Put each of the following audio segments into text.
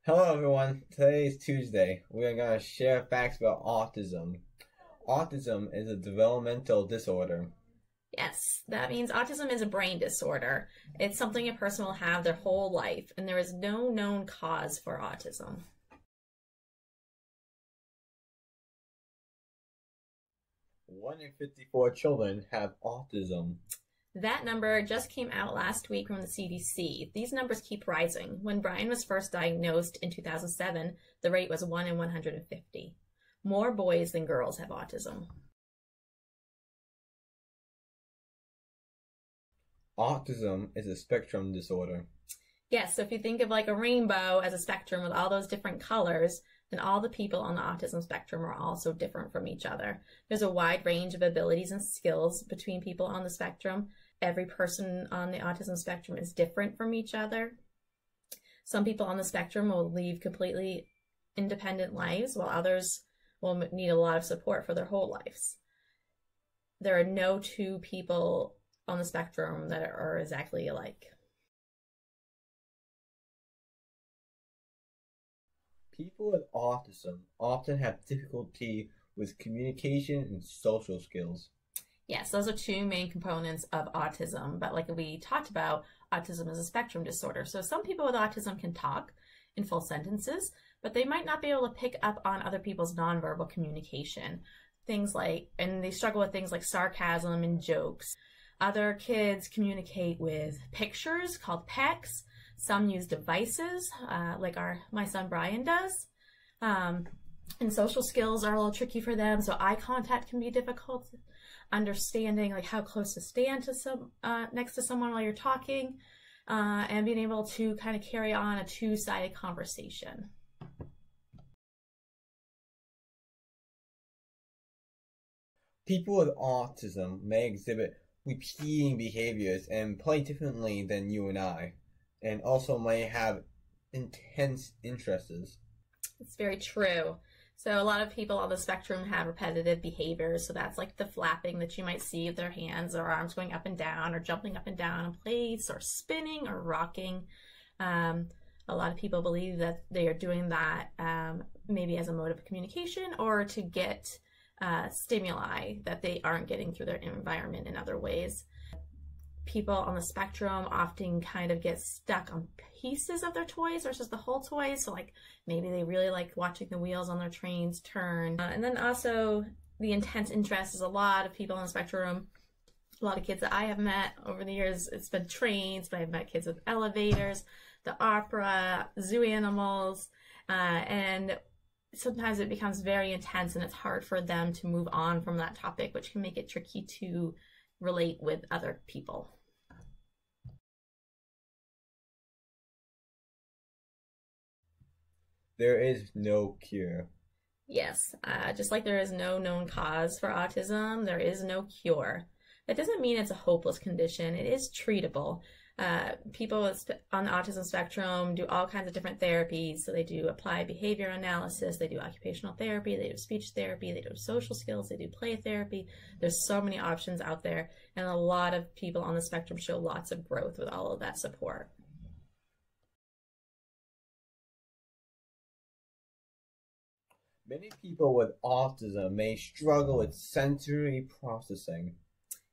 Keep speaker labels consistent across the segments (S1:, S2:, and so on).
S1: Hello everyone, today is Tuesday. We're going to share facts about autism. Autism is a developmental disorder.
S2: Yes, that means autism is a brain disorder. It's something a person will have their whole life, and there is no known cause for autism.
S1: 1 in 54 children have autism.
S2: That number just came out last week from the CDC. These numbers keep rising. When Brian was first diagnosed in 2007, the rate was 1 in 150. More boys than girls have autism.
S1: Autism is a spectrum disorder.
S2: Yes, so if you think of like a rainbow as a spectrum with all those different colors, then all the people on the autism spectrum are also different from each other. There's a wide range of abilities and skills between people on the spectrum. Every person on the autism spectrum is different from each other. Some people on the spectrum will lead completely independent lives, while others will need a lot of support for their whole lives. There are no two people on the spectrum that are exactly alike.
S1: People with autism often have difficulty with communication and social skills.
S2: Yes, those are two main components of autism, but like we talked about, autism is a spectrum disorder. So some people with autism can talk in full sentences, but they might not be able to pick up on other people's nonverbal communication. And they struggle with things like sarcasm and jokes. Other kids communicate with pictures called PECs. Some use devices, like my son Brian does. And social skills are a little tricky for them, so eye contact can be difficult. Understanding like how close to stand to next to someone while you're talking, and being able to kind of carry on a two-sided conversation.
S1: People with autism may exhibit repeating behaviors and play differently than you and I, and also may have intense interests.
S2: It's very true. So a lot of people on the spectrum have repetitive behaviors. So that's like the flapping that you might see of their hands or arms going up and down, or jumping up and down in place, or spinning or rocking. A lot of people believe that they are doing that maybe as a mode of communication, or to get stimuli that they aren't getting through their environment in other ways. People on the spectrum often kind of get stuck on pieces of their toys versus the whole toy. So like maybe they really like watching the wheels on their trains turn. And then also the intense interest is a lot of people on the spectrum. A lot of kids that I have met over the years, it's been trains, but I've met kids with elevators, the opera, zoo animals, and sometimes it becomes very intense and it's hard for them to move on from that topic, which can make it tricky to relate with other people.
S1: There is no cure.
S2: Yes, just like there is no known cause for autism, there is no cure. That doesn't mean it's a hopeless condition. It is treatable. People on the autism spectrum do all kinds of different therapies. So they do applied behavior analysis, they do occupational therapy, they do speech therapy, they do social skills, they do play therapy. There's so many options out there, and a lot of people on the spectrum show lots of growth with all of that support.
S1: Many people with autism may struggle with sensory processing.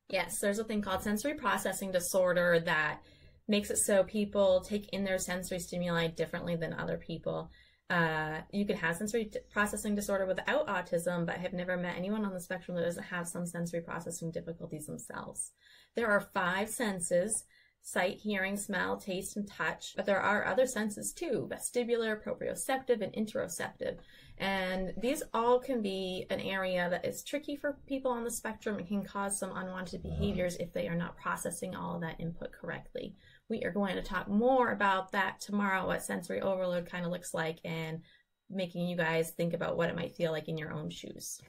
S2: Yes, there's a thing called sensory processing disorder that makes it so people take in their sensory stimuli differently than other people. You could have sensory processing disorder without autism, but I have never met anyone on the spectrum that doesn't have some sensory processing difficulties themselves. There are 5 senses: sight, hearing, smell, taste, and touch. But there are other senses too: vestibular, proprioceptive, and interoceptive. And these all can be an area that is tricky for people on the spectrum and can cause some unwanted behaviors if they are not processing all of that input correctly. We are going to talk more about that tomorrow, what sensory overload kind of looks like, and making you guys think about what it might feel like in your own shoes.